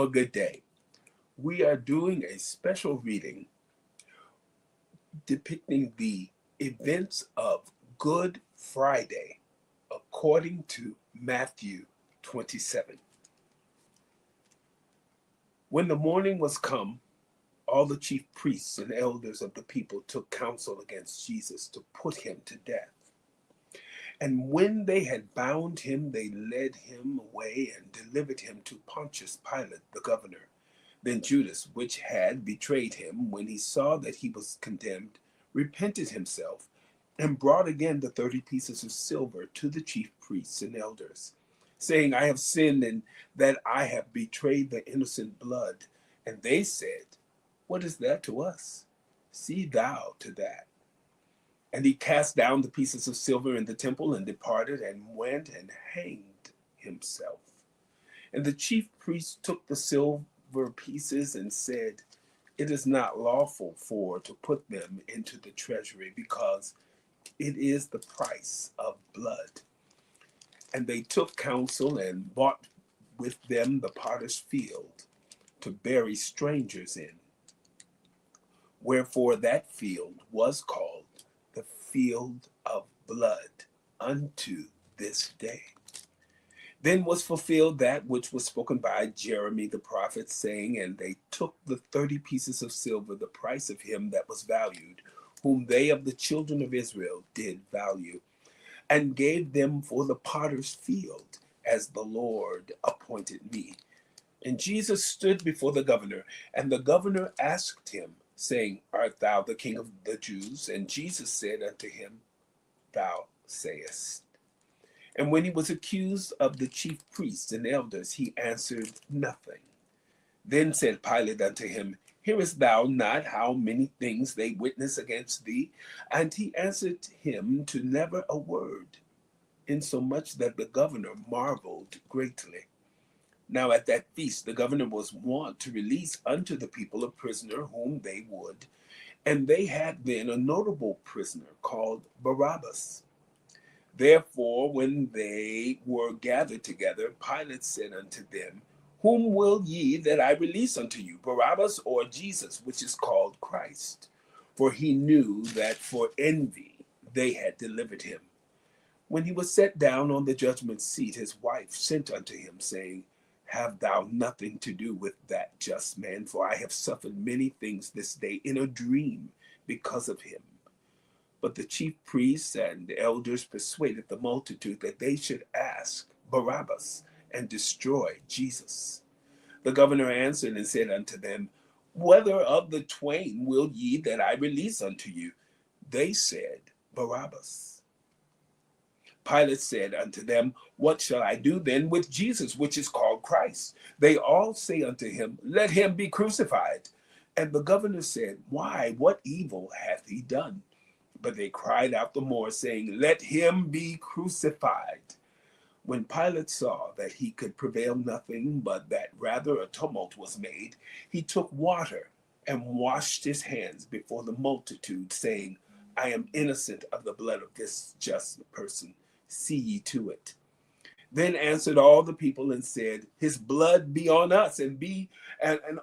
Well, good day. We are doing a special reading depicting the events of Good Friday according to Matthew 27. When the morning was come, all the chief priests and elders of the people took counsel against Jesus to put him to death. And when they had bound him, they led him away and delivered him to Pontius Pilate, the governor. Then Judas, which had betrayed him, when he saw that he was condemned, repented himself, and brought again the 30 pieces of silver to the chief priests and elders, saying, I have sinned in that I have betrayed the innocent blood. And they said, What is that to us? See thou to that. And he cast down the pieces of silver in the temple and departed and went and hanged himself. And the chief priests took the silver pieces and said, It is not lawful to put them into the treasury, because it is the price of blood. And they took counsel and bought with them the potter's field to bury strangers in. Wherefore that field was called the field of blood unto this day. Then was fulfilled that which was spoken by Jeremy the prophet, saying, And they took the 30 pieces of silver, the price of him that was valued, whom they of the children of Israel did value, and gave them for the potter's field, as the Lord appointed me. And Jesus stood before the governor, and the governor asked him, saying, Art thou the king of the Jews? And Jesus said unto him, Thou sayest. And when he was accused of the chief priests and elders, he answered nothing. Then said Pilate unto him, Hearest thou not how many things they witness against thee? And he answered him to never a word, insomuch that the governor marveled greatly. Now at that feast the governor was wont to release unto the people a prisoner whom they would, and they had then a notable prisoner called Barabbas. Therefore, when they were gathered together, Pilate said unto them, Whom will ye that I release unto you, Barabbas or Jesus, which is called Christ? For he knew that for envy they had delivered him. When he was set down on the judgment seat, his wife sent unto him, saying, Have thou nothing to do with that just man, for I have suffered many things this day in a dream because of him. But the chief priests and the elders persuaded the multitude that they should ask Barabbas and destroy Jesus. The governor answered and said unto them, Whether of the twain will ye that I release unto you? They said, Barabbas. Pilate said unto them, What shall I do then with Jesus, which is called Christ? They all say unto him, Let him be crucified. And the governor said, Why, what evil hath he done? But they cried out the more, saying, Let him be crucified. When Pilate saw that he could prevail nothing, but that rather a tumult was made, he took water and washed his hands before the multitude, saying, I am innocent of the blood of this just person. See ye to it. Then answered all the people and said, His blood be on us and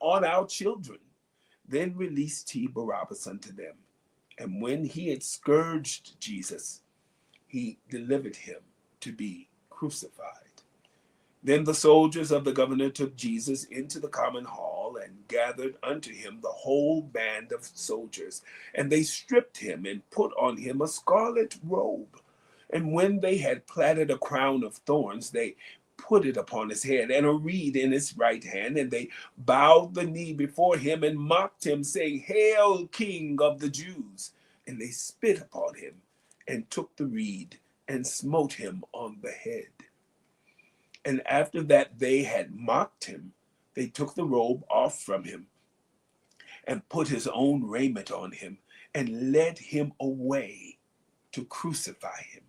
on our children. Then released he Barabbas unto them. And when he had scourged Jesus, he delivered him to be crucified. Then the soldiers of the governor took Jesus into the common hall and gathered unto him the whole band of soldiers. And they stripped him and put on him a scarlet robe. And when they had platted a crown of thorns, they put it upon his head, and a reed in his right hand, and they bowed the knee before him and mocked him, saying, Hail, King of the Jews! And they spit upon him, and took the reed, and smote him on the head. And after that they had mocked him, they took the robe off from him, and put his own raiment on him, and led him away to crucify him.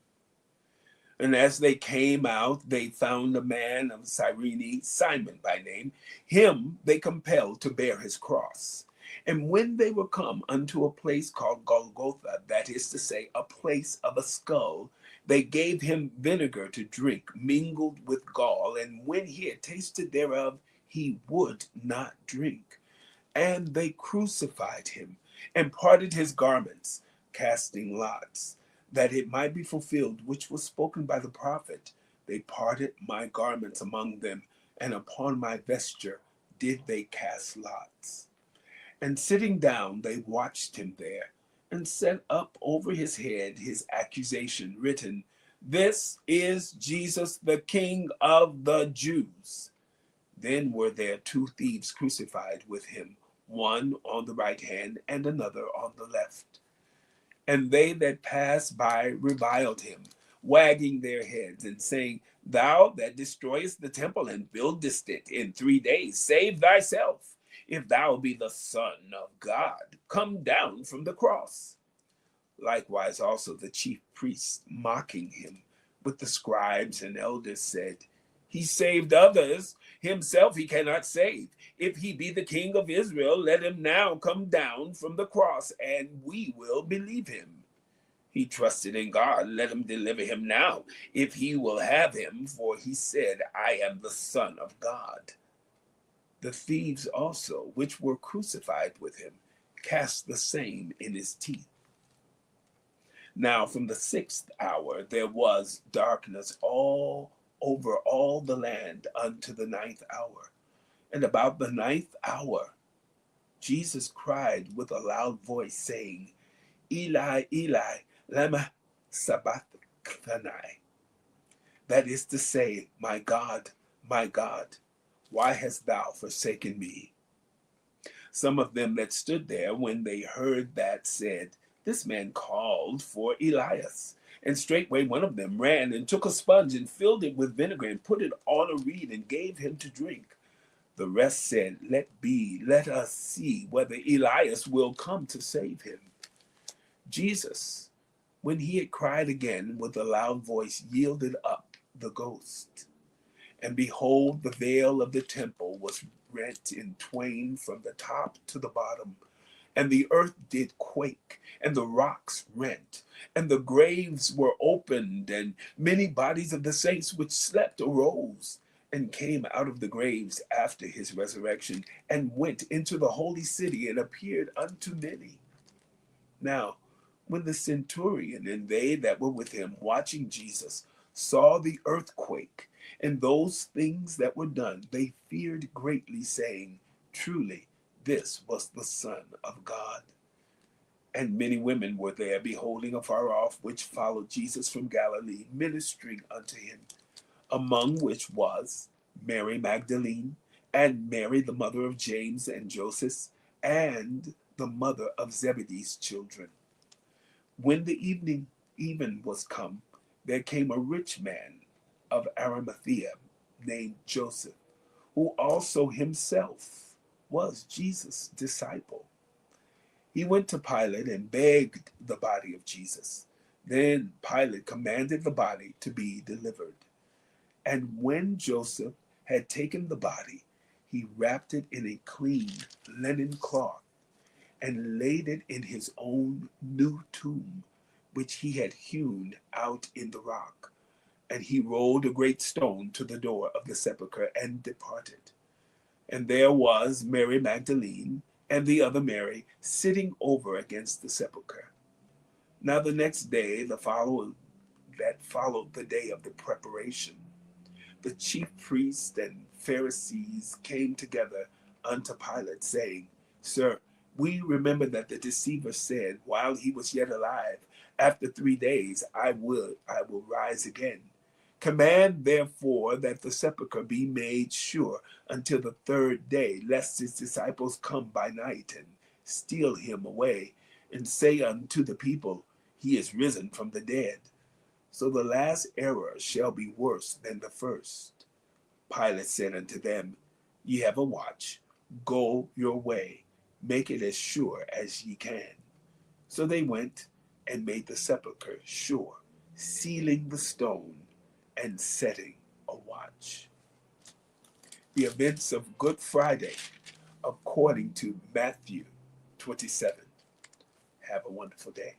And as they came out, they found a man of Cyrene, Simon by name. Him they compelled to bear his cross. And when they were come unto a place called Golgotha, that is to say, a place of a skull, they gave him vinegar to drink, mingled with gall. And when he had tasted thereof, he would not drink. And they crucified him and parted his garments, casting lots, that it might be fulfilled which was spoken by the prophet. They parted my garments among them, and upon my vesture did they cast lots. And sitting down, they watched him there, and set up over his head his accusation written, "This is Jesus, the King of the Jews." Then were there two thieves crucified with him, one on the right hand and another on the left. And they that passed by reviled him, wagging their heads and saying, "Thou that destroyest the temple and buildest it in 3 days, save thyself. If thou be the Son of God, come down from the cross." Likewise also the chief priests, mocking him, with the scribes and elders said, "He saved others, himself he cannot save. If he be the King of Israel, let him now come down from the cross, and we will believe him. He trusted in God, let him deliver him now, if he will have him, for he said, I am the Son of God." The thieves also, which were crucified with him, cast the same in his teeth. Now from the 6th hour there was darkness all over all the land unto the 9th hour. And about the 9th hour Jesus cried with a loud voice, saying, "Eli, Eli, lama sabachthani." That is to say, my God, why hast thou forsaken me?" Some of them that stood there, when they heard that, said, "This man called for Elias." And straightway one of them ran and took a sponge and filled it with vinegar and put it on a reed and gave him to drink. The rest said, "Let be, let us see whether Elias will come to save him." Jesus, when he had cried again with a loud voice, yielded up the ghost. And behold, the veil of the temple was rent in twain from the top to the bottom. And the earth did quake, and the rocks rent, and the graves were opened, and many bodies of the saints which slept arose, and came out of the graves after his resurrection, and went into the holy city, and appeared unto many. Now, when the centurion and they that were with him, watching Jesus, saw the earthquake, and those things that were done, they feared greatly, saying, "Truly, this was the Son of God." And many women were there, beholding afar off, which followed Jesus from Galilee, ministering unto him, among which was Mary Magdalene, and Mary the mother of James and Joseph, and the mother of Zebedee's children. When the evening even was come, there came a rich man of Arimathea, named Joseph, who also himself was Jesus' disciple. He went to Pilate and begged the body of Jesus. Then Pilate commanded the body to be delivered. And when Joseph had taken the body, he wrapped it in a clean linen cloth and laid it in his own new tomb, which he had hewn out in the rock. And he rolled a great stone to the door of the sepulchre and departed. And there was Mary Magdalene and the other Mary sitting over against the sepulchre. Now the next day, that followed the day of the preparation, the chief priests and Pharisees came together unto Pilate, saying, "Sir, we remember that the deceiver said, while he was yet alive, after 3 days I will rise again. Command therefore that the sepulchre be made sure until the 3rd day, lest his disciples come by night and steal him away, and say unto the people, He is risen from the dead. So the last error shall be worse than the first." Pilate said unto them, "Ye have a watch. Go your way. Make it as sure as ye can." So they went and made the sepulchre sure, sealing the stone and setting a watch. The events of Good Friday, according to Matthew 27. Have a wonderful day.